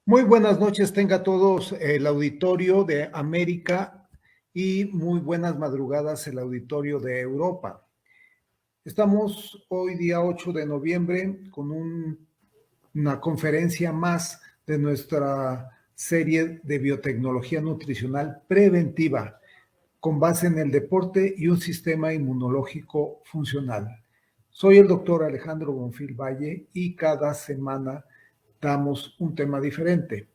Muy buenas noches, tenga todos el auditorio de América y muy buenas madrugadas el auditorio de Europa. Estamos hoy día 8 de noviembre con una conferencia más de nuestra serie de biotecnología nutricional preventiva con base en el deporte y un sistema inmunológico funcional. Soy el doctor Alejandro Bonfil Valle y cada semana damos un tema diferente.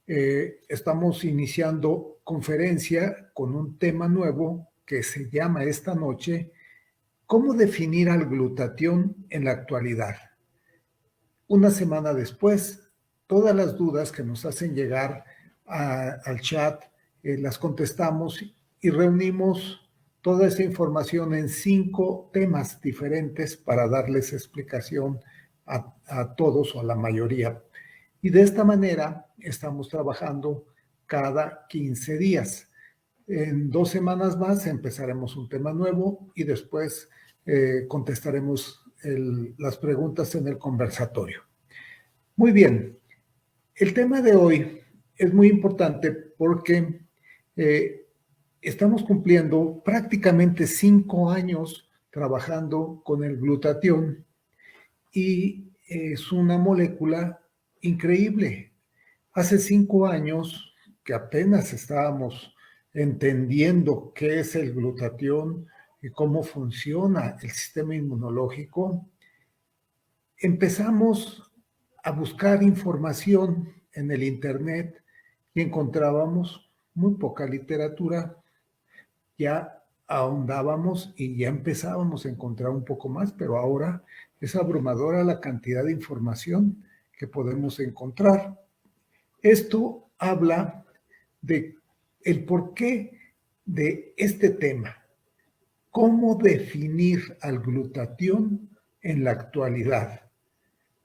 Estamos iniciando conferencia con un tema nuevo que se llama esta noche, ¿cómo definir al glutatión en la actualidad? Una semana después, todas las dudas que nos hacen llegar al chat, las contestamos y reunimos toda esta información en 5 temas diferentes para darles explicación a todos o a la mayoría. Y de esta manera estamos trabajando cada 15 días. En 2 semanas más empezaremos un tema nuevo y después contestaremos las preguntas en el conversatorio. Muy bien, el tema de hoy es muy importante porque estamos cumpliendo prácticamente 5 años trabajando con el glutatión y es una molécula increíble. Hace 5 años que apenas estábamos entendiendo qué es el glutatión y cómo funciona el sistema inmunológico, empezamos a buscar información en el Internet y encontrábamos muy poca literatura. Ya ahondábamos y ya empezábamos a encontrar un poco más, pero ahora es abrumadora la cantidad de información que podemos encontrar. Esto habla de el porqué de este tema. ¿Cómo definir al glutatión en la actualidad?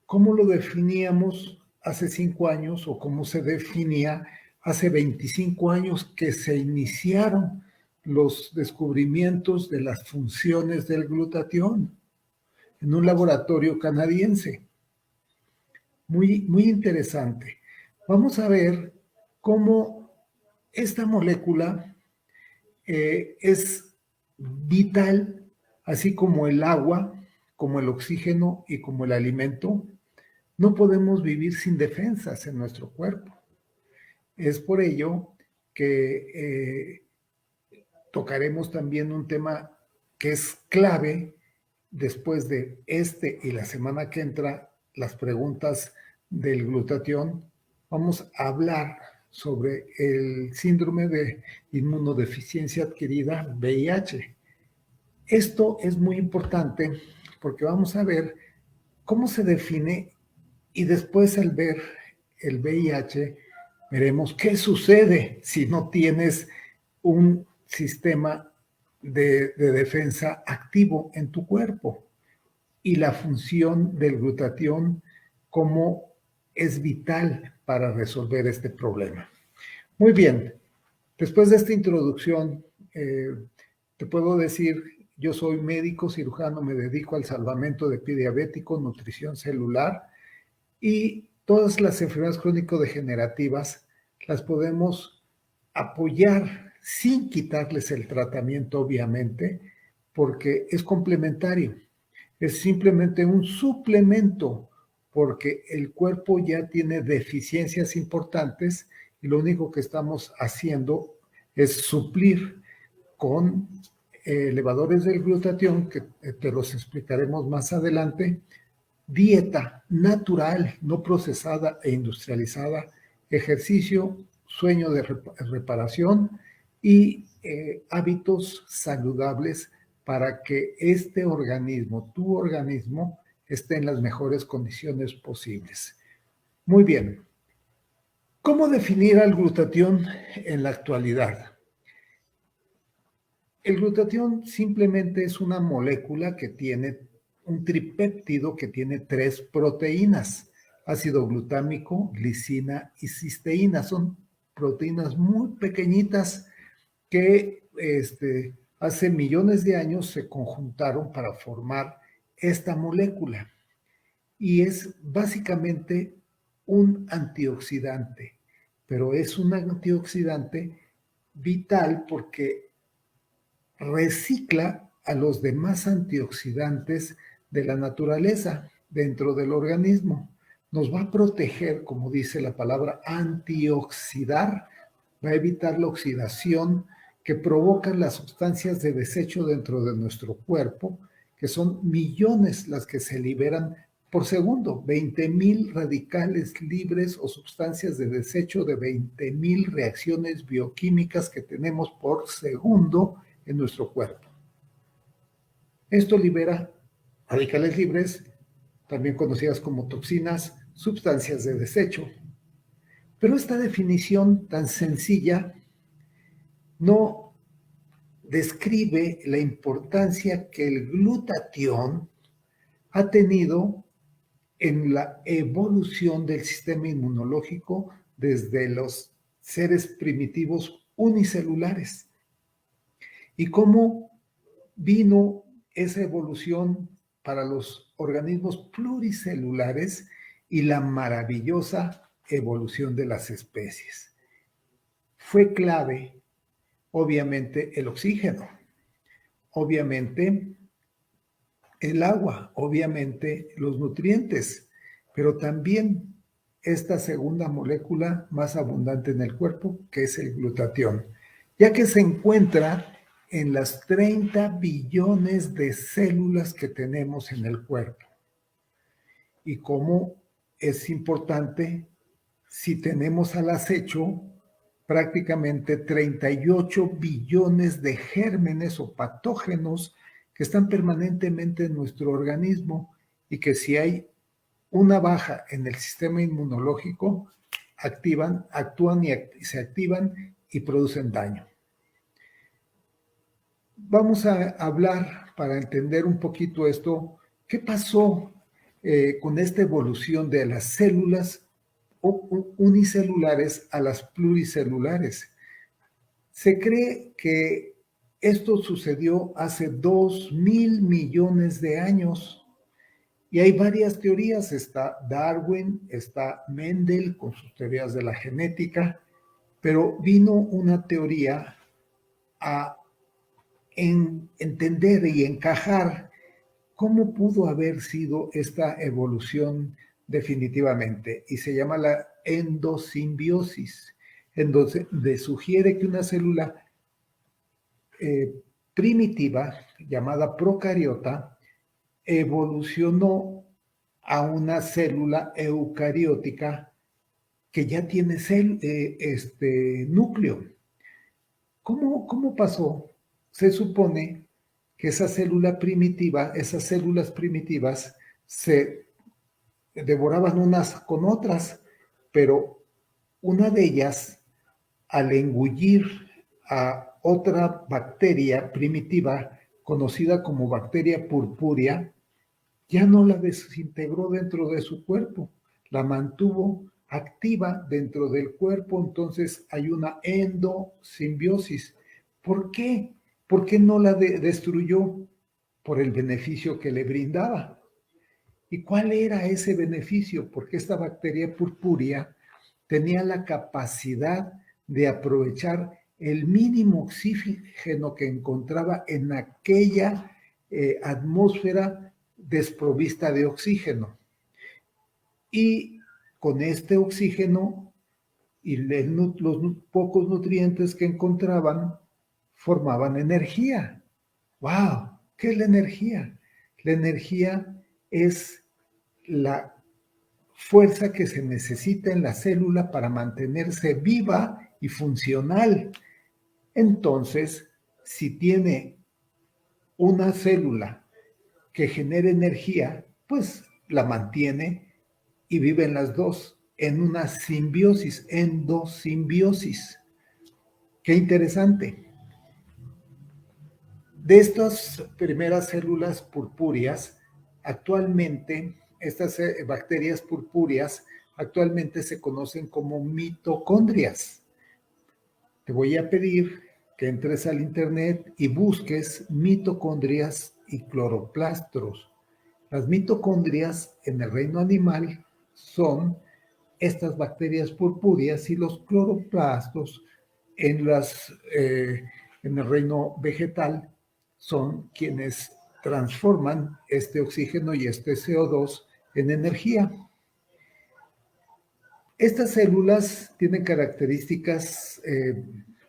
¿Cómo lo definíamos hace 5 años o cómo se definía hace 25 años que se iniciaron los descubrimientos de las funciones del glutatión en un laboratorio canadiense? Muy interesante. Vamos a ver cómo esta molécula es vital, así como el agua, como el oxígeno y como el alimento. No podemos vivir sin defensas en nuestro cuerpo. Es por ello que tocaremos también un tema que es clave después de este y la semana que entra, las preguntas del glutatión. Vamos a hablar sobre el síndrome de inmunodeficiencia adquirida, VIH. Esto es muy importante porque vamos a ver cómo se define y después al ver el VIH veremos qué sucede si no tienes un sistema de defensa activo en tu cuerpo y la función del glutatión como es vital para resolver este problema. Muy bien, después de esta introducción, te puedo decir, yo soy médico cirujano, me dedico al salvamento de pie diabético, nutrición celular y todas las enfermedades crónico-degenerativas las podemos apoyar sin quitarles el tratamiento, obviamente, porque es complementario. Es simplemente un suplemento, porque el cuerpo ya tiene deficiencias importantes y lo único que estamos haciendo es suplir con elevadores del glutatión, que te los explicaremos más adelante, dieta natural, no procesada e industrializada, ejercicio, sueño de reparación y hábitos saludables para que este organismo, tu organismo, esté en las mejores condiciones posibles. Muy bien. ¿Cómo definir al glutatión en la actualidad? El glutatión simplemente es una molécula que tiene un tripéptido que tiene 3 proteínas, ácido glutámico, glicina y cisteína. Son proteínas muy pequeñitas que hace millones de años se conjuntaron para formar esta molécula. Y es básicamente un antioxidante, pero es un antioxidante vital porque recicla a los demás antioxidantes de la naturaleza dentro del organismo. Nos va a proteger, como dice la palabra, antioxidar, va a evitar la oxidación que provocan las sustancias de desecho dentro de nuestro cuerpo, que son millones las que se liberan por segundo, 20,000 radicales libres o sustancias de desecho de 20,000 reacciones bioquímicas que tenemos por segundo en nuestro cuerpo. Esto libera radicales libres, también conocidas como toxinas, sustancias de desecho. Pero esta definición tan sencilla no describe la importancia que el glutatión ha tenido en la evolución del sistema inmunológico desde los seres primitivos unicelulares y cómo vino esa evolución para los organismos pluricelulares y la maravillosa evolución de las especies. Fue clave, obviamente, el oxígeno, obviamente el agua, obviamente los nutrientes, pero también esta segunda molécula más abundante en el cuerpo, que es el glutatión, ya que se encuentra en las 30 billones de células que tenemos en el cuerpo. Y cómo es importante si tenemos al acecho prácticamente 38 billones de gérmenes o patógenos que están permanentemente en nuestro organismo y que si hay una baja en el sistema inmunológico, actúan y se activan y producen daño. Vamos a hablar, para entender un poquito esto, qué pasó con esta evolución de las células unicelulares a las pluricelulares. Se cree que esto sucedió hace 2,000 millones de años y hay varias teorías. Está Darwin, está Mendel con sus teorías de la genética, pero vino una teoría a entender y encajar cómo pudo haber sido esta evolución definitivamente, y se llama la endosimbiosis, en donde sugiere que una célula primitiva llamada procariota evolucionó a una célula eucariótica que ya tiene núcleo. ¿Cómo pasó? Se supone que esa célula primitiva, esas células primitivas se devoraban unas con otras, pero una de ellas, al engullir a otra bacteria primitiva conocida como bacteria purpúrea, ya no la desintegró dentro de su cuerpo, la mantuvo activa dentro del cuerpo, entonces hay una endosimbiosis. ¿Por qué? ¿Por qué no la destruyó? Por el beneficio que le brindaba. ¿Y cuál era ese beneficio? Porque esta bacteria purpúrea tenía la capacidad de aprovechar el mínimo oxígeno que encontraba en aquella atmósfera desprovista de oxígeno. Y con este oxígeno y los pocos nutrientes que encontraban, formaban energía. ¡Wow! ¿Qué es la energía? La energía es la fuerza que se necesita en la célula para mantenerse viva y funcional. Entonces, si tiene una célula que genere energía, pues la mantiene y viven las dos en una simbiosis, endosimbiosis. Qué interesante. De estas primeras células purpúreas, actualmente, estas bacterias purpúreas, actualmente se conocen como mitocondrias. Te voy a pedir que entres al internet y busques mitocondrias y cloroplastos. Las mitocondrias en el reino animal son estas bacterias purpúreas y los cloroplastos en, en el reino vegetal son quienes transforman este oxígeno y este CO2 en energía. Estas células tienen características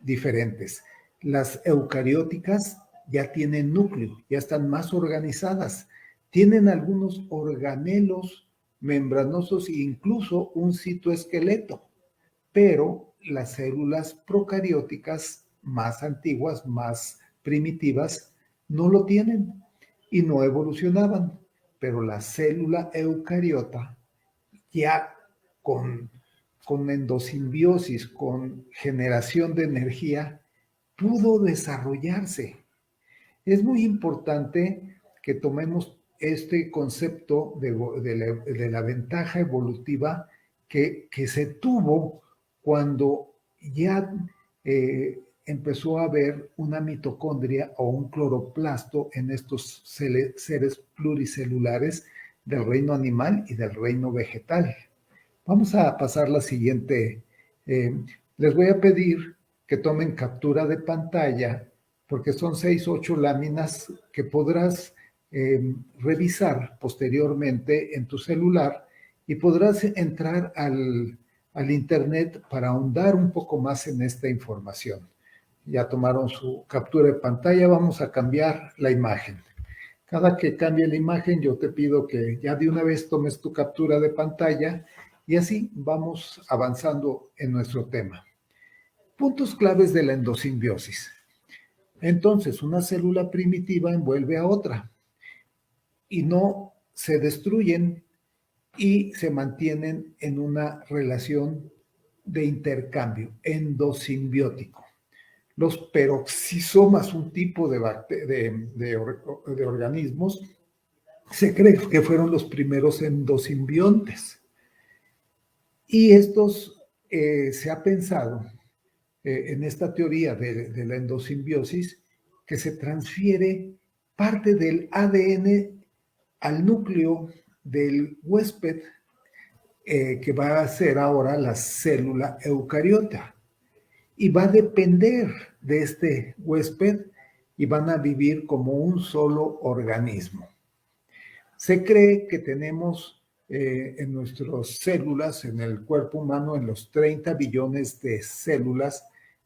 diferentes. Las eucarióticas ya tienen núcleo, ya están más organizadas, tienen algunos organelos membranosos e incluso un citoesqueleto, pero las células procarióticas más antiguas, más primitivas, no lo tienen y no evolucionaban, pero la célula eucariota ya con, con endosimbiosis, con generación de energía, pudo desarrollarse. Es muy importante que tomemos este concepto de la ventaja evolutiva que se tuvo cuando ya empezó a haber una mitocondria o un cloroplasto en estos seres pluricelulares del reino animal y del reino vegetal. Vamos a pasar la siguiente. Les voy a pedir que tomen captura de pantalla porque son 6 o 8 láminas que podrás revisar posteriormente en tu celular y podrás entrar al internet para ahondar un poco más en esta información. Ya tomaron su captura de pantalla, vamos a cambiar la imagen. Cada que cambie la imagen, yo te pido que ya de una vez tomes tu captura de pantalla y así vamos avanzando en nuestro tema. Puntos claves de la endosimbiosis. Entonces, una célula primitiva envuelve a otra y no se destruyen y se mantienen en una relación de intercambio endosimbiótico. Los peroxisomas, un tipo de organismos, se cree que fueron los primeros endosimbiontes. Y estos se ha pensado en esta teoría de la endosimbiosis que se transfiere parte del ADN al núcleo del huésped que va a ser ahora la célula eucariota y va a depender de este huésped y van a vivir como un solo organismo. Se cree que tenemos en nuestras células, en el cuerpo humano, en los 30 billones de células,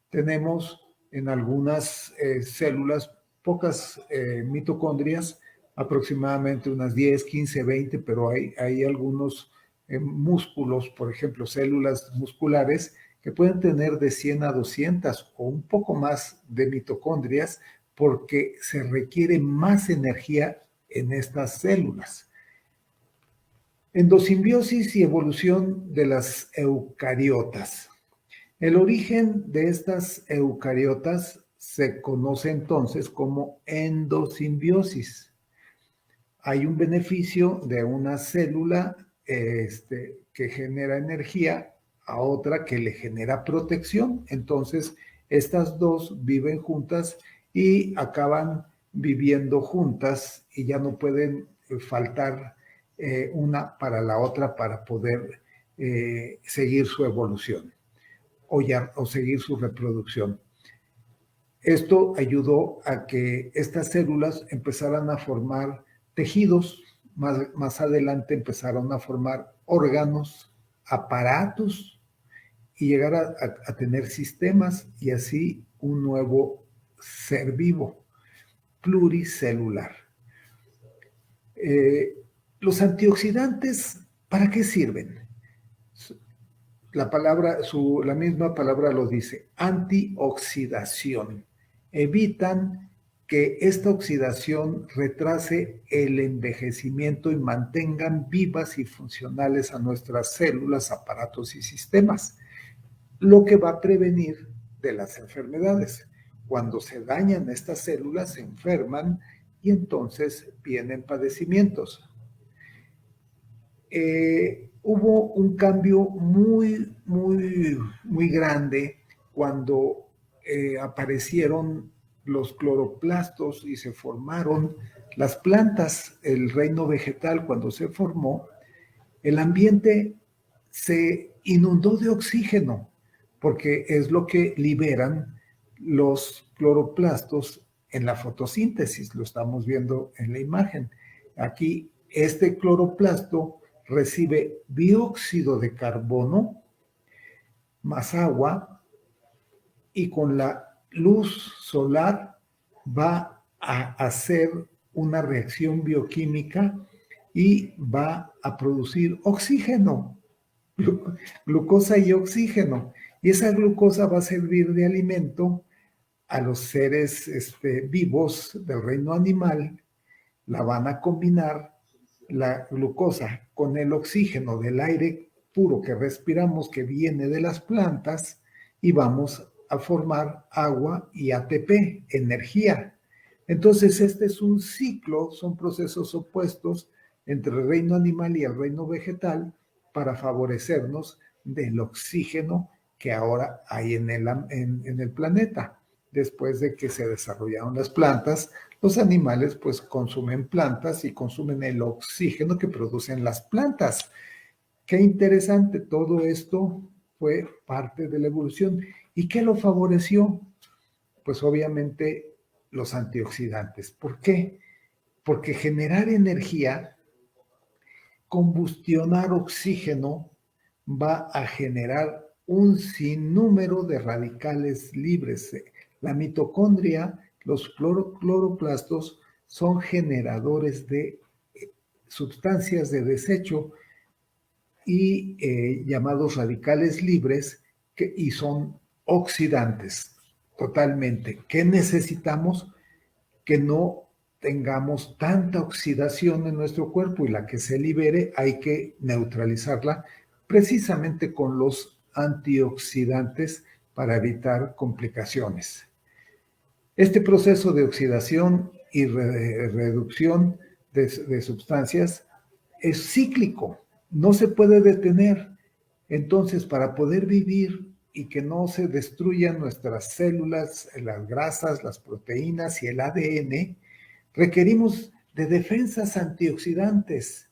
tenemos en algunas células pocas mitocondrias, aproximadamente unas 10, 15, 20, pero hay algunos músculos, por ejemplo, células musculares, que pueden tener de 100 a 200 o un poco más de mitocondrias porque se requiere más energía en estas células. Endosimbiosis y evolución de las eucariotas. El origen de estas eucariotas se conoce entonces como endosimbiosis. Hay un beneficio de una célula que genera energía a otra que le genera protección. Entonces, estas dos viven juntas y acaban viviendo juntas y ya no pueden faltar una para la otra para poder seguir su evolución o seguir su reproducción. Esto ayudó a que estas células empezaran a formar tejidos, más adelante empezaron a formar órganos, aparatos y llegar a tener sistemas y así un nuevo ser vivo, pluricelular. Los antioxidantes, ¿para qué sirven? La misma palabra lo dice, antioxidación. Evitan que esta oxidación retrase el envejecimiento y mantengan vivas y funcionales a nuestras células, aparatos y sistemas, lo que va a prevenir de las enfermedades. Cuando se dañan estas células, se enferman y entonces vienen padecimientos. Hubo un cambio muy, muy, muy grande cuando aparecieron los cloroplastos y se formaron las plantas. El reino vegetal, cuando se formó, el ambiente se inundó de oxígeno, porque es lo que liberan los cloroplastos en la fotosíntesis, lo estamos viendo en la imagen. Aquí, este cloroplasto recibe dióxido de carbono más agua y con la luz solar va a hacer una reacción bioquímica y va a producir oxígeno, glucosa y oxígeno. Y esa glucosa va a servir de alimento a los seres vivos del reino animal. La van a combinar la glucosa con el oxígeno del aire puro que respiramos, que viene de las plantas, y vamos a formar agua y ATP, energía. Entonces, este es un ciclo, son procesos opuestos entre el reino animal y el reino vegetal para favorecernos del oxígeno que ahora hay en el planeta. Después de que se desarrollaron las plantas, los animales pues consumen plantas y consumen el oxígeno que producen las plantas. Qué interesante, todo esto fue parte de la evolución. ¿Y qué lo favoreció? Pues obviamente los antioxidantes. ¿Por qué? Porque generar energía, combustionar oxígeno, va a generar un sinnúmero de radicales libres. La mitocondria, los cloroplastos, son generadores de sustancias de desecho y llamados radicales libres y son oxidantes totalmente. ¿Qué necesitamos? Que no tengamos tanta oxidación en nuestro cuerpo y la que se libere hay que neutralizarla precisamente con los antioxidantes para evitar complicaciones. Este proceso de oxidación y reducción de sustancias es cíclico, no se puede detener. Entonces, para poder vivir y que no se destruyan nuestras células, las grasas, las proteínas y el ADN, requerimos de defensas antioxidantes.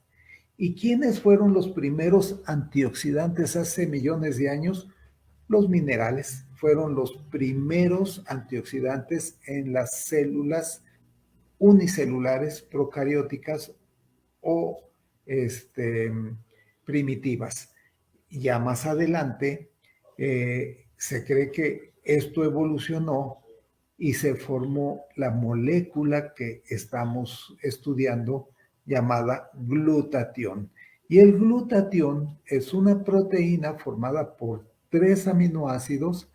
¿Y quiénes fueron los primeros antioxidantes hace millones de años? Los minerales fueron los primeros antioxidantes en las células unicelulares procarióticas o primitivas. Ya más adelante se cree que esto evolucionó y se formó la molécula que estamos estudiando llamada glutatión. Y el glutatión es una proteína formada por 3 aminoácidos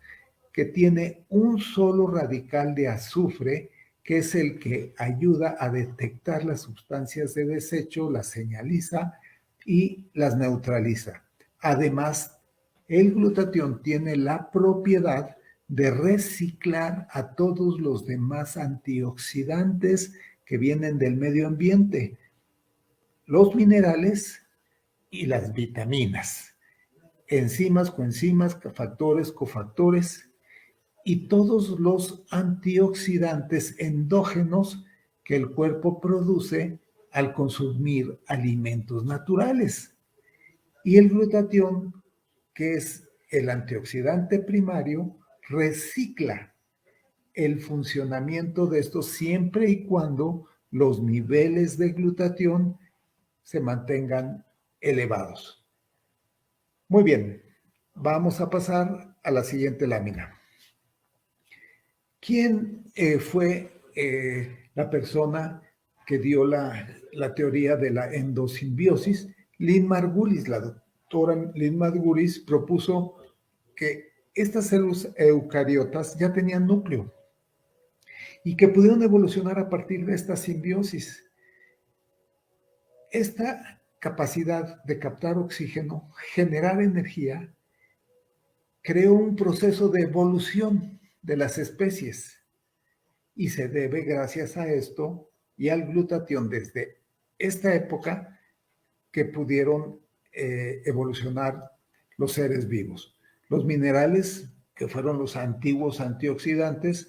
que tiene un solo radical de azufre, que es el que ayuda a detectar las sustancias de desecho, las señaliza y las neutraliza. Además, el glutatión tiene la propiedad de reciclar a todos los demás antioxidantes que vienen del medio ambiente, los minerales y las vitaminas, enzimas, coenzimas, factores, cofactores y todos los antioxidantes endógenos que el cuerpo produce al consumir alimentos naturales. Y el glutatión, que es el antioxidante primario, recicla el funcionamiento de estos siempre y cuando los niveles de glutatión se mantengan elevados. Muy bien, vamos a pasar a la siguiente lámina. ¿Quién fue la persona que dio la teoría de la endosimbiosis? Lynn Margulis, la doctora Lynn Margulis propuso que estas células eucariotas ya tenían núcleo y que pudieron evolucionar a partir de esta simbiosis. Esta capacidad de captar oxígeno, generar energía, creó un proceso de evolución de las especies y se debe gracias a esto y al glutatión desde esta época que pudieron evolucionar los seres vivos. Los minerales, que fueron los antiguos antioxidantes,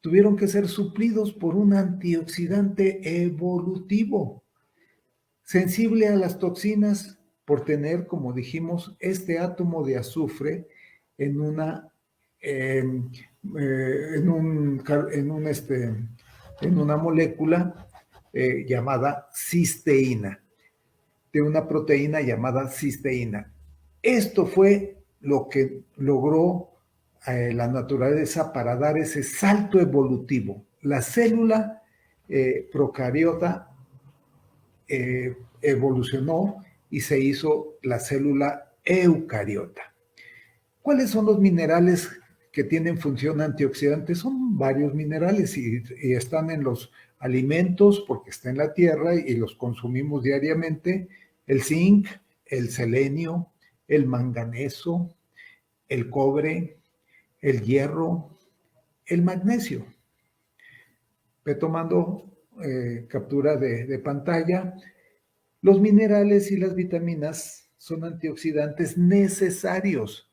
tuvieron que ser suplidos por un antioxidante evolutivo, sensible a las toxinas, por tener, como dijimos, este átomo de azufre en una, en una molécula llamada cisteína, de una proteína llamada cisteína. Esto fue lo que logró la naturaleza para dar ese salto evolutivo. La célula procariota evolucionó y se hizo la célula eucariota. ¿Cuáles son los minerales que tienen función antioxidante? Son varios minerales y están en los alimentos porque está en la tierra y los consumimos diariamente. El zinc, el selenio, el manganeso, el cobre, el hierro, el magnesio. Ve tomando captura de pantalla. Los minerales y las vitaminas son antioxidantes necesarios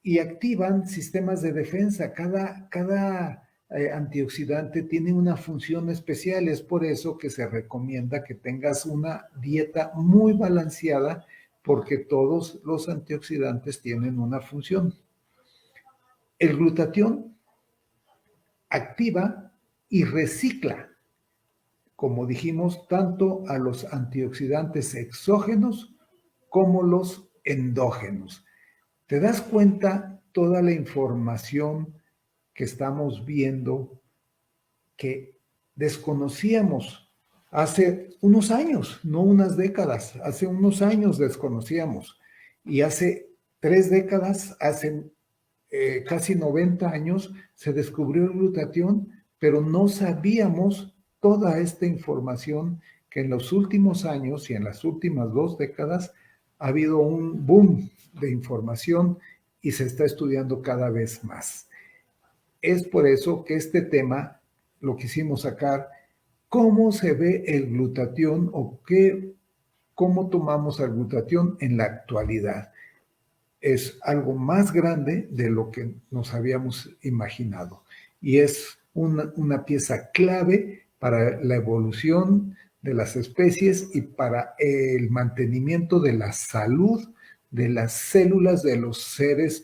y activan sistemas de defensa. Cada antioxidante tiene una función especial. Es por eso que se recomienda que tengas una dieta muy balanceada, porque todos los antioxidantes tienen una función. El glutatión activa y recicla, como dijimos, tanto a los antioxidantes exógenos como los endógenos. ¿Te das cuenta toda la información que estamos viendo que desconocíamos hace unos años, no unas décadas, hace unos años desconocíamos? Y hace 3 décadas, hace casi 90 años, se descubrió el glutatión, pero no sabíamos toda esta información que en los últimos años y en las últimas 2 décadas ha habido un boom de información y se está estudiando cada vez más. Es por eso que este tema lo quisimos sacar, cómo se ve el glutatión o cómo tomamos el glutatión en la actualidad. Es algo más grande de lo que nos habíamos imaginado y es una pieza clave para la evolución de las especies y para el mantenimiento de la salud de las células de los seres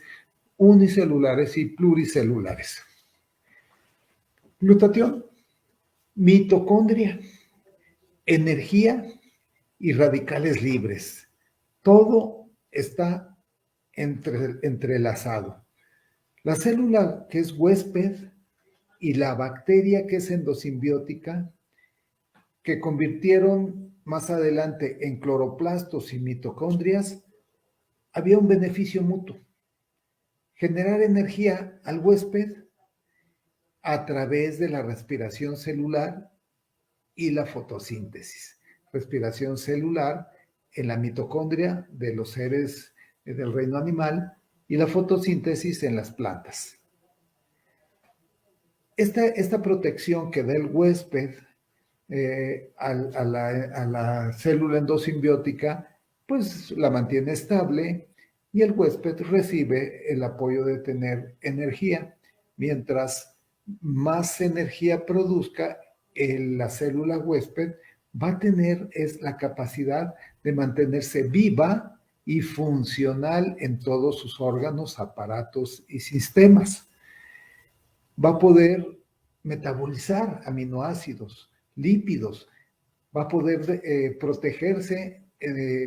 unicelulares y pluricelulares. Glutatión, mitocondria, energía y radicales libres. Todo está entrelazado. La célula que es huésped y la bacteria que es endosimbiótica, que convirtieron más adelante en cloroplastos y mitocondrias, había un beneficio mutuo: generar energía al huésped a través de la respiración celular y la fotosíntesis. Respiración celular en la mitocondria de los seres del reino animal y la fotosíntesis en las plantas. Esta protección que da el huésped a la célula endosimbiótica, pues la mantiene estable y el huésped recibe el apoyo de tener energía. Mientras más energía produzca, la célula huésped va a tener la capacidad de mantenerse viva y funcional en todos sus órganos, aparatos y sistemas. Va a poder metabolizar aminoácidos, lípidos, va a poder protegerse,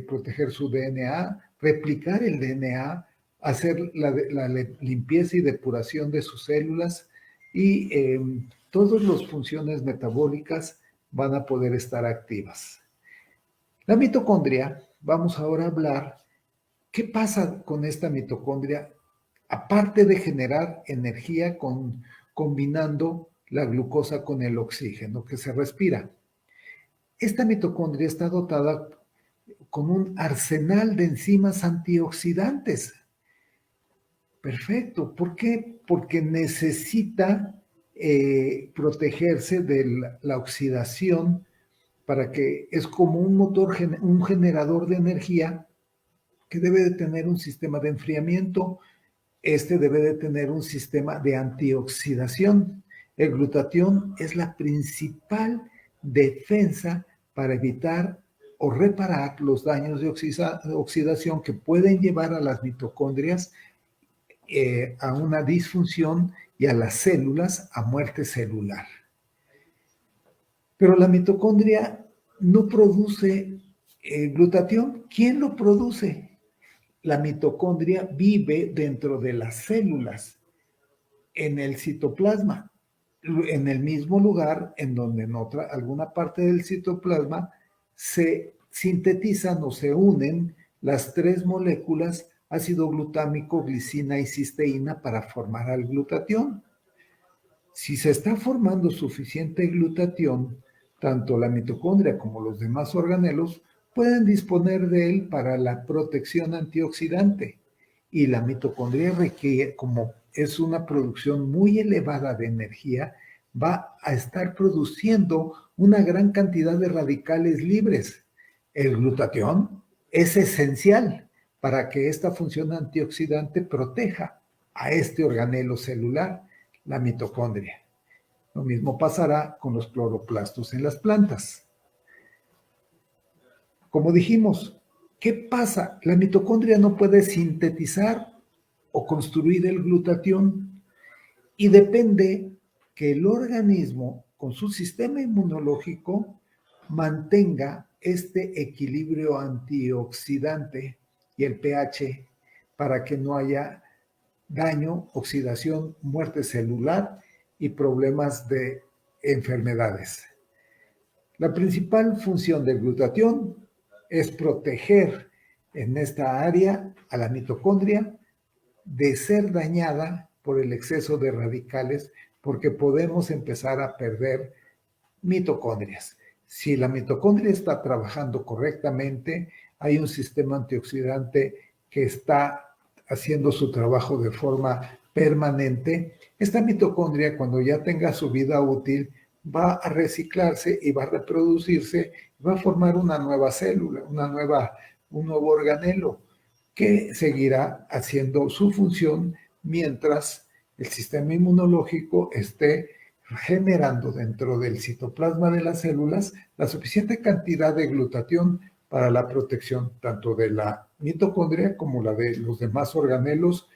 proteger su DNA, replicar el DNA, hacer la limpieza y depuración de sus células y todas las funciones metabólicas van a poder estar activas. La mitocondria, vamos ahora a hablar, ¿qué pasa con esta mitocondria? Aparte de generar energía combinando la glucosa con el oxígeno que se respira. Esta mitocondria está dotada con un arsenal de enzimas antioxidantes. Perfecto. ¿Por qué? Porque necesita protegerse de la oxidación, para que es como un motor, un generador de energía que debe de tener un sistema de enfriamiento. Debe de tener un sistema de antioxidación. El glutatión es la principal defensa para evitar o reparar los daños de oxidación que pueden llevar a las mitocondrias a una disfunción y a las células a muerte celular. Pero la mitocondria no produce glutatión. ¿Quién lo produce? La mitocondria vive dentro de las células, en el citoplasma, en el mismo lugar en donde en alguna parte del citoplasma se sintetizan o se unen las tres moléculas ácido glutámico, glicina y cisteína para formar al glutatión. Si se está formando suficiente glutatión, tanto la mitocondria como los demás organelos pueden disponer de él para la protección antioxidante. Y la mitocondria requiere, como es una producción muy elevada de energía, va a estar produciendo una gran cantidad de radicales libres. El glutatión es esencial para que esta función antioxidante proteja a este organelo celular, la mitocondria. Lo mismo pasará con los cloroplastos en las plantas. Como dijimos, ¿qué pasa? La mitocondria no puede sintetizar o construir el glutatión y depende que el organismo, con su sistema inmunológico, mantenga este equilibrio antioxidante y el pH para que no haya daño, oxidación, muerte celular y problemas de enfermedades. La principal función del glutatión es proteger en esta área a la mitocondria de ser dañada por el exceso de radicales, porque podemos empezar a perder mitocondrias. Si la mitocondria está trabajando correctamente, hay un sistema antioxidante que está haciendo su trabajo de forma permanente. Esta mitocondria, cuando ya tenga su vida útil, va a reciclarse y va a reproducirse, va a formar una nueva célula, un nuevo organelo que seguirá haciendo su función mientras el sistema inmunológico esté generando dentro del citoplasma de las células la suficiente cantidad de glutatión para la protección tanto de la mitocondria como la de los demás organelos,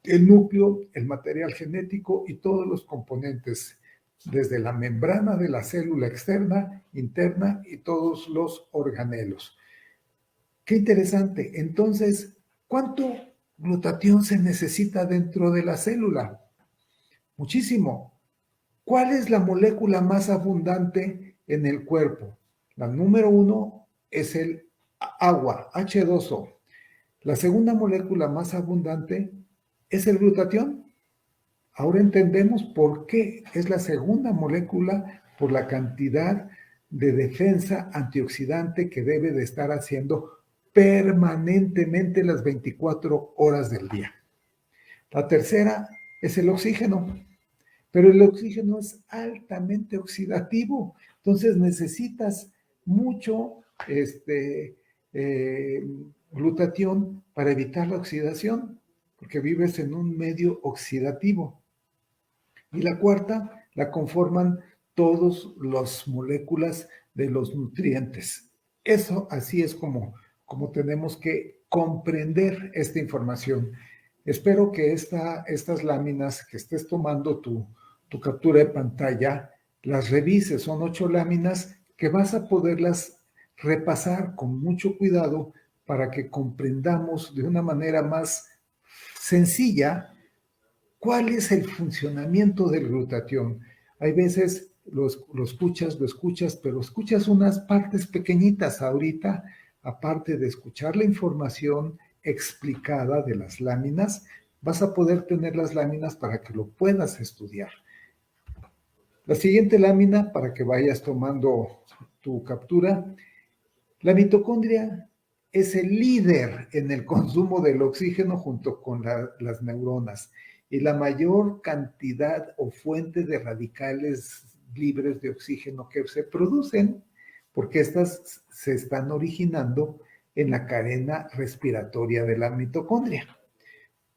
el núcleo, el material genético y todos los componentes, desde la membrana de la célula externa, interna y todos los organelos. Qué interesante. Entonces, ¿cuánto glutatión se necesita dentro de la célula? Muchísimo. ¿Cuál es la molécula más abundante en el cuerpo? La número 1 es el agua, H2O. La segunda molécula más abundante es el glutatión. Ahora entendemos por qué es la segunda molécula por la cantidad de defensa antioxidante que debe de estar haciendo permanentemente las 24 horas del día. La tercera es el oxígeno, pero el oxígeno es altamente oxidativo, entonces necesitas mucho glutatión para evitar la oxidación, porque vives en un medio oxidativo. Y la cuarta la conforman todas las moléculas de los nutrientes. Eso así es como tenemos que comprender esta información. Espero que estas láminas que estés tomando tu captura de pantalla, las revises. Son 8 láminas que vas a poderlas repasar con mucho cuidado para que comprendamos de una manera más sencilla cuál es el funcionamiento del glutatión. Hay veces lo escuchas, pero escuchas unas partes pequeñitas. Ahorita, aparte de escuchar la información explicada de las láminas, vas a poder tener las láminas para que lo puedas estudiar. La siguiente lámina, para que vayas tomando tu captura, la mitocondria es el líder en el consumo del oxígeno junto con las neuronas y la mayor cantidad o fuente de radicales libres de oxígeno que se producen, porque estas se están originando en la cadena respiratoria de la mitocondria.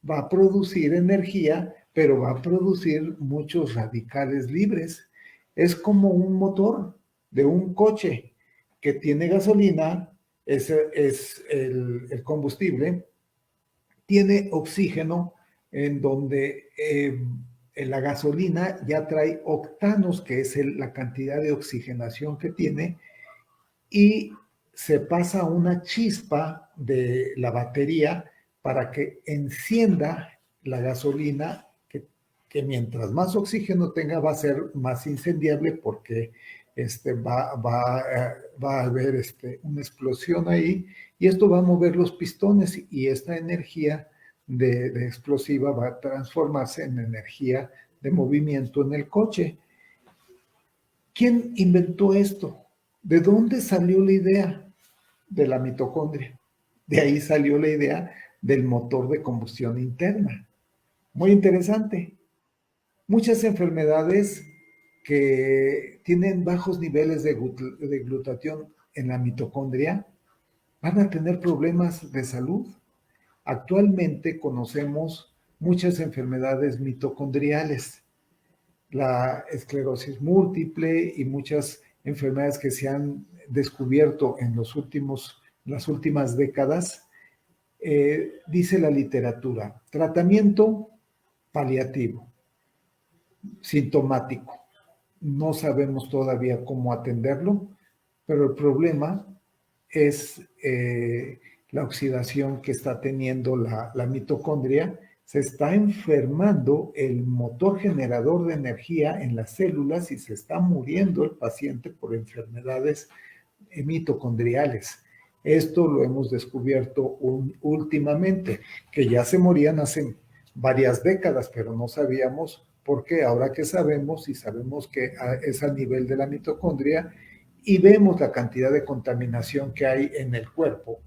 Va a producir energía, pero va a producir muchos radicales libres. Es como un motor de un coche. que tiene gasolina, ese es el combustible, tiene oxígeno en donde la gasolina ya trae octanos, que es la cantidad de oxigenación que tiene, y se pasa una chispa de la batería para que encienda la gasolina, que mientras más oxígeno tenga va a ser más incendiable porque va a haber una explosión ahí y esto va a mover los pistones y esta energía de explosiva va a transformarse en energía de movimiento en el coche. ¿Quién inventó esto? ¿De dónde salió la idea? De la mitocondria. De ahí salió la idea del motor de combustión interna. Muy interesante. Muchas enfermedades que tienen bajos niveles de glutatión en la mitocondria van a tener problemas de salud. Actualmente conocemos muchas enfermedades mitocondriales, la esclerosis múltiple y muchas enfermedades que se han descubierto en las últimas décadas. Dice la literatura, tratamiento paliativo, sintomático. No sabemos todavía cómo atenderlo, pero el problema es la oxidación que está teniendo la mitocondria. Se está enfermando el motor generador de energía en las células y se está muriendo el paciente por enfermedades mitocondriales. Esto lo hemos descubierto últimamente, que ya se morían hace varias décadas, pero no sabíamos por qué. Ahora que sabemos y sabemos que es a nivel de la mitocondria y vemos la cantidad de contaminación que hay en el cuerpo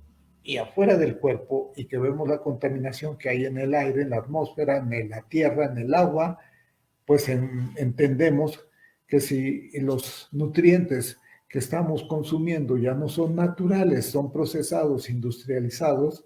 y afuera del cuerpo y que vemos la contaminación que hay en el aire, en la atmósfera, en la tierra, en el agua, pues entendemos que si los nutrientes que estamos consumiendo ya no son naturales, son procesados, industrializados,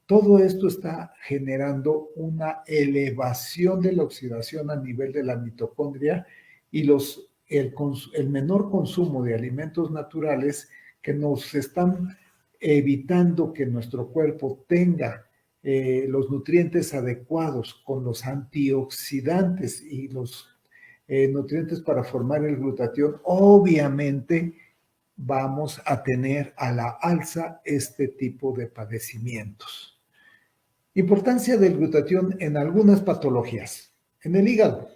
todo esto está generando una elevación de la oxidación a nivel de la mitocondria y el menor consumo de alimentos naturales que nos están evitando que nuestro cuerpo tenga los nutrientes adecuados con los antioxidantes y los nutrientes para formar el glutatión, obviamente vamos a tener a la alza este tipo de padecimientos. Importancia del glutatión en algunas patologías. En el hígado,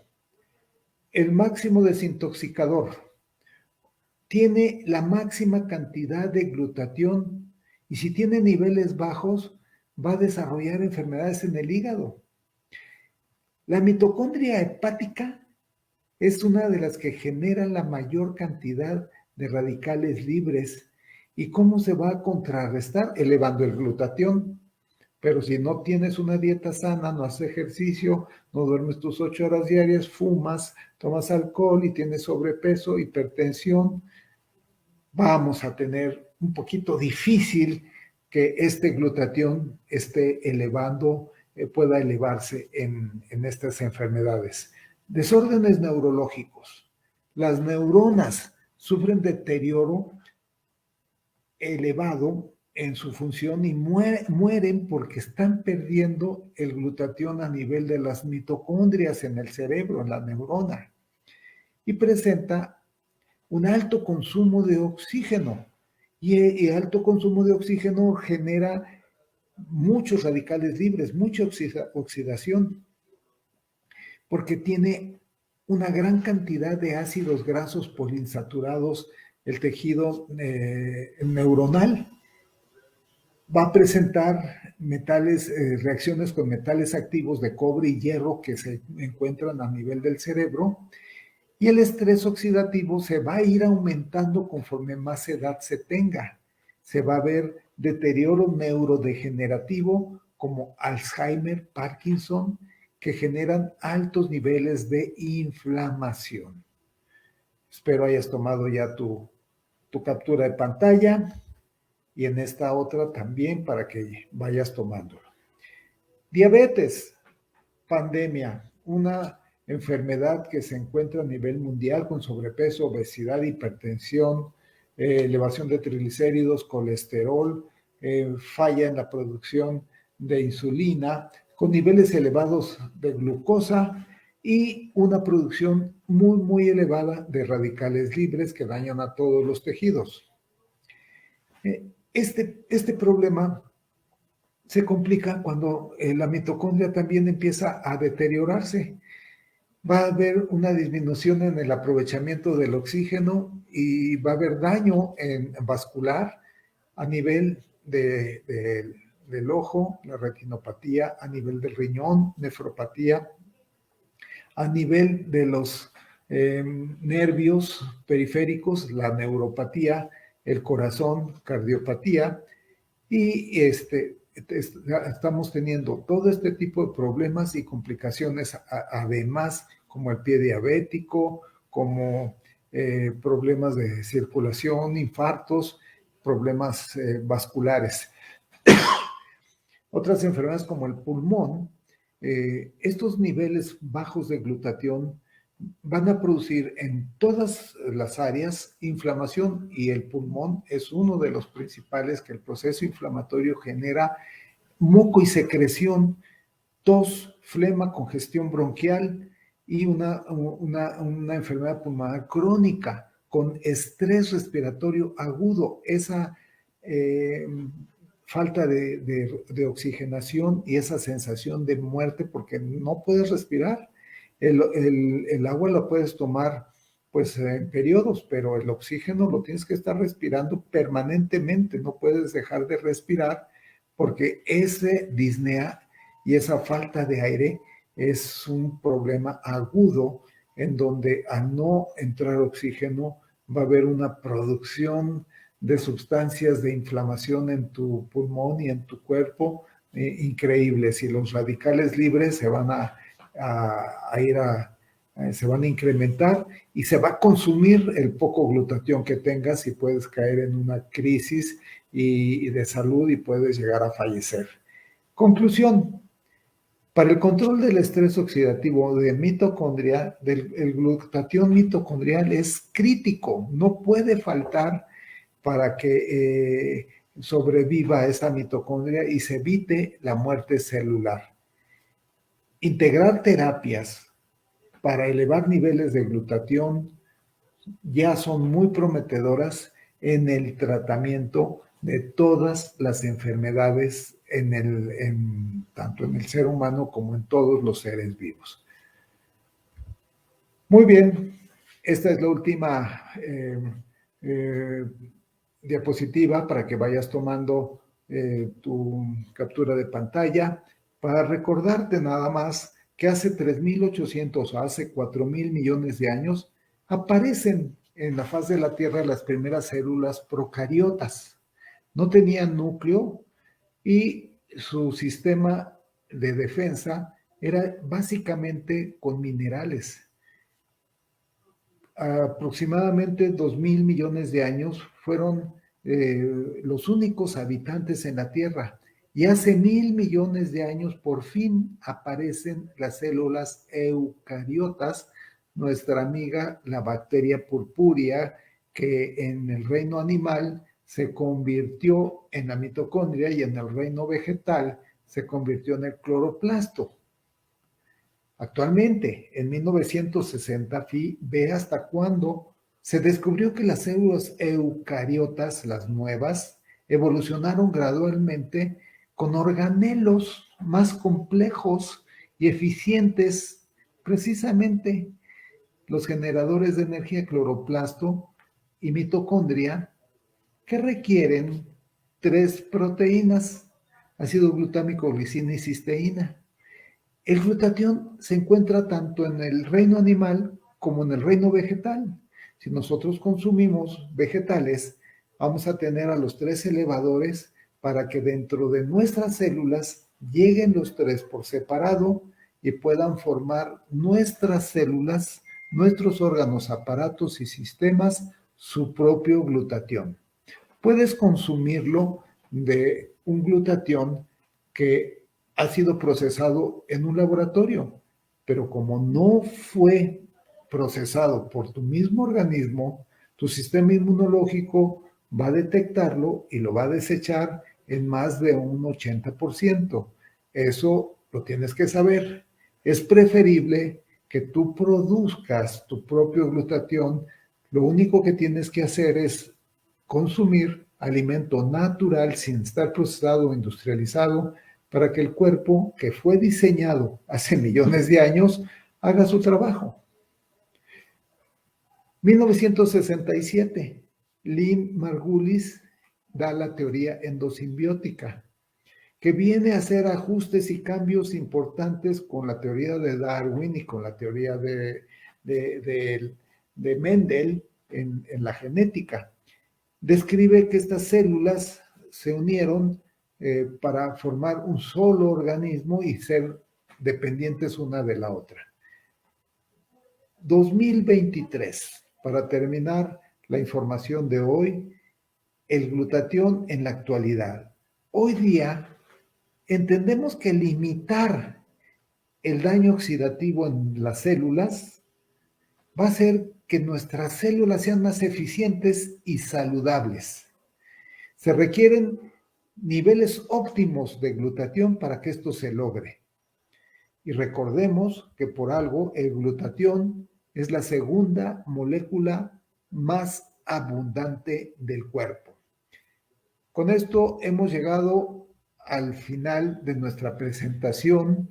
el máximo desintoxicador tiene la máxima cantidad de glutatión y si tiene niveles bajos va a desarrollar enfermedades en el hígado. La mitocondria hepática es una de las que genera la mayor cantidad de radicales libres. ¿Y cómo se va a contrarrestar? Elevando el glutatión. Pero si no tienes una dieta sana, no haces ejercicio, no duermes tus 8 horas diarias, fumas, tomas alcohol y tienes sobrepeso, hipertensión, vamos a tener un poquito difícil que este glutatión esté elevando, pueda elevarse en estas enfermedades. Desórdenes neurológicos. Las neuronas sufren deterioro elevado en su función y mueren porque están perdiendo el glutatión a nivel de las mitocondrias en el cerebro, en la neurona. Y presenta un alto consumo de oxígeno. Y alto consumo de oxígeno genera muchos radicales libres, mucha oxidación, porque tiene una gran cantidad de ácidos grasos poliinsaturados, el tejido neuronal. Va a presentar reacciones con metales activos de cobre y hierro que se encuentran a nivel del cerebro, y el estrés oxidativo se va a ir aumentando conforme más edad se tenga. Se va a ver deterioro neurodegenerativo como Alzheimer, Parkinson, que generan altos niveles de inflamación. Espero hayas tomado ya tu captura de pantalla y en esta otra también para que vayas tomándolo. Diabetes, pandemia, una enfermedad que se encuentra a nivel mundial con sobrepeso, obesidad, hipertensión, elevación de triglicéridos, colesterol, falla en la producción de insulina, con niveles elevados de glucosa y una producción muy, muy elevada de radicales libres que dañan a todos los tejidos. Este problema se complica cuando la mitocondria también empieza a deteriorarse. Va a haber una disminución en el aprovechamiento del oxígeno y va a haber daño vascular a nivel del ojo, la retinopatía, a nivel del riñón, nefropatía, a nivel de los nervios periféricos, la neuropatía, el corazón, cardiopatía, y estamos teniendo todo este tipo de problemas y complicaciones, además como el pie diabético, como problemas de circulación, infartos, problemas vasculares. Otras enfermedades como el pulmón, estos niveles bajos de glutatión van a producir en todas las áreas inflamación, y el pulmón es uno de los principales, que el proceso inflamatorio genera moco y secreción, tos, flema, congestión bronquial y una enfermedad pulmonar crónica con estrés respiratorio agudo. Esa falta de oxigenación y esa sensación de muerte porque no puedes respirar. El agua la puedes tomar pues en periodos, pero el oxígeno lo tienes que estar respirando permanentemente, no puedes dejar de respirar porque ese disnea y esa falta de aire es un problema agudo en donde al no entrar oxígeno va a haber una producción de sustancias de inflamación en tu pulmón y en tu cuerpo increíbles, y los radicales libres se van se van a incrementar y se va a consumir el poco glutatión que tengas y puedes caer en una crisis y de salud y puedes llegar a fallecer. Conclusión: para el control del estrés oxidativo de mitocondria, el glutatión mitocondrial es crítico, no puede faltar para que sobreviva esa mitocondria y se evite la muerte celular. Integrar terapias para elevar niveles de glutatión ya son muy prometedoras en el tratamiento de todas las enfermedades tanto en el ser humano como en todos los seres vivos. Muy bien, esta es la última diapositiva para que vayas tomando tu captura de pantalla, para recordarte nada más que hace 3.800 o hace 4.000 millones de años aparecen en la faz de la Tierra las primeras células procariotas. No tenían núcleo y su sistema de defensa era básicamente con minerales. Aproximadamente 2.000 millones de años fueron los únicos habitantes en la Tierra, y hace 1.000 millones de años por fin aparecen las células eucariotas, nuestra amiga la bacteria purpúrea, que en el reino animal se convirtió en la mitocondria y en el reino vegetal se convirtió en el cloroplasto. Actualmente, en 1960, ve hasta cuándo se descubrió que las células eucariotas, las nuevas, evolucionaron gradualmente con organelos más complejos y eficientes, precisamente los generadores de energía cloroplasto y mitocondria, que requieren 3 proteínas: ácido glutámico, glicina y cisteína. El glutatión se encuentra tanto en el reino animal como en el reino vegetal. Si nosotros consumimos vegetales, vamos a tener a los 3 elevadores para que dentro de nuestras células lleguen los 3 por separado y puedan formar nuestras células, nuestros órganos, aparatos y sistemas, su propio glutatión. Puedes consumirlo de un glutatión que ha sido procesado en un laboratorio, pero como no fue procesado por tu mismo organismo, Tu sistema inmunológico va a detectarlo y lo va a desechar en más de un 80%. Eso lo tienes que saber. Es preferible que tú produzcas tu propio glutatión. Lo único que tienes que hacer es consumir alimento natural sin estar procesado o industrializado para que el cuerpo, que fue diseñado hace millones de años, haga su trabajo. 1967, Lynn Margulis da la teoría endosimbiótica, que viene a hacer ajustes y cambios importantes con la teoría de Darwin y con la teoría de Mendel en la genética. Describe que estas células se unieron para formar un solo organismo y ser dependientes una de la otra. 2023, para terminar la información de hoy, el glutatión en la actualidad. Hoy día entendemos que limitar el daño oxidativo en las células va a hacer que nuestras células sean más eficientes y saludables. Se requieren niveles óptimos de glutatión para que esto se logre. Y recordemos que por algo el glutatión es la segunda molécula más abundante del cuerpo. Con esto hemos llegado al final de nuestra presentación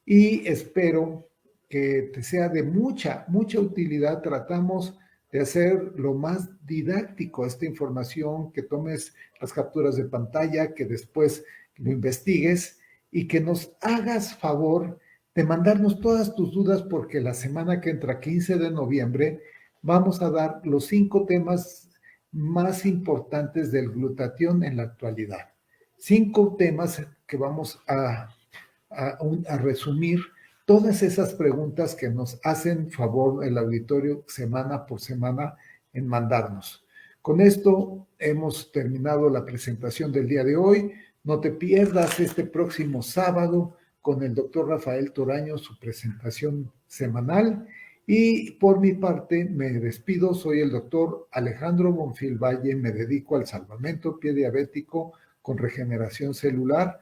y espero que te sea de mucha utilidad. Tratamos de hacer lo más didáctico esta información, que tomes las capturas de pantalla, que después lo investigues y que nos hagas favor de mandarnos todas tus dudas, porque la semana que entra, 15 de noviembre, vamos a dar los 5 temas más importantes del glutatión en la actualidad. 5 temas que vamos a resumir todas esas preguntas que nos hacen favor el auditorio semana por semana en mandarnos. Con esto hemos terminado la presentación del día de hoy. No te pierdas este próximo sábado con el doctor Rafael Toraño, su presentación semanal. Y por mi parte me despido. Soy el doctor Alejandro Bonfil Valle. Me dedico al salvamento pie diabético con regeneración celular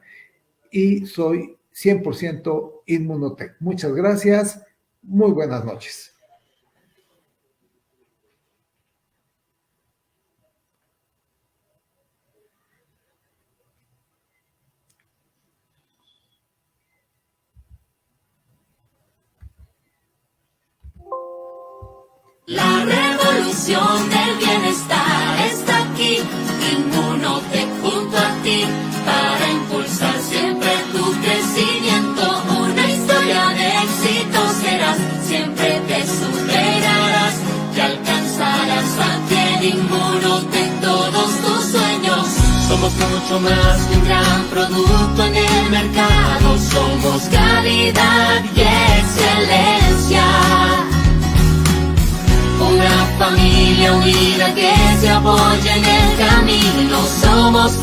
y soy 100% Inmunotech. Muchas gracias. Muy buenas noches. La revolución del bienestar está aquí, Inmunotech junto a ti, para impulsar siempre tu crecimiento. Una historia de éxito serás, siempre te superarás y alcanzarás ante Inmunotech todos tus sueños. Somos mucho más que un gran producto en el mercado, somos calidad y excelencia. Una familia unida que se apoya en el camino, somos